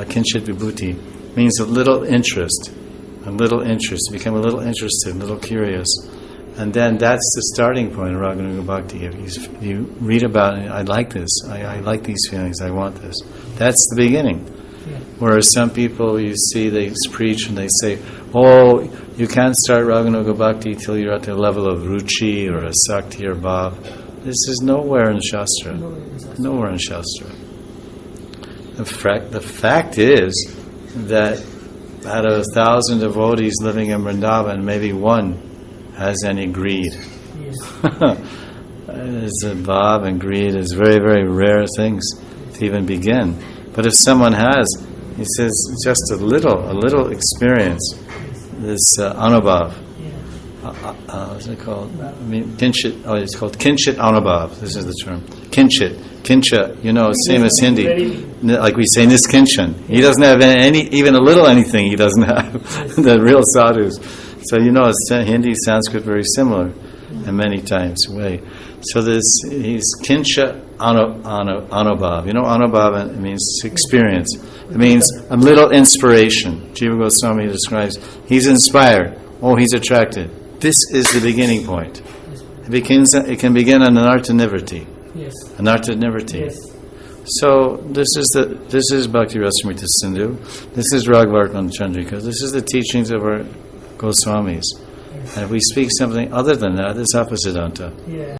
kinchit vibhuti, means a little interest. Become a little interested, a little curious. And then that's the starting point of Raganuga Bhakti. If you read about it, I like this, I like these feelings, I want this. That's the beginning. Yeah. Whereas some people you see, they preach and they say, oh, you can't start Raganuga Bhakti till you're at the level of Ruchi or a Sakti or Bhav. This is nowhere in Shastra. Nowhere in Shastra. The fact is that out of 1,000 devotees living in Vrindavan, maybe one has any greed. Yes. It's a bhav and greed is very, very rare things to even begin. But if someone has, he says, just a little experience, this anubhav. What's it called? Kinchit. Oh, it's called kinchit anubhav. This is the term. Kinchit. Kincha, same as Hindi. Like we say niskinchan. He doesn't have even a little anything he doesn't have. The real sadhus. So Hindi, Sanskrit very similar in many times way. So he's kincha anubhav. Anubhav means experience. It means a little inspiration. Jiva Goswami describes, he's inspired. Oh, he's attracted. This is the beginning point. It can begin on anartha nivritti. Yes. Anartha nivritti. Yes. So this is Bhakti Rasamrita Sindhu. This is Raghavartman Chandrika. This is the teachings of our Goswamis. Yes. And if we speak something other than that, it's Apasiddhanta. Yeah.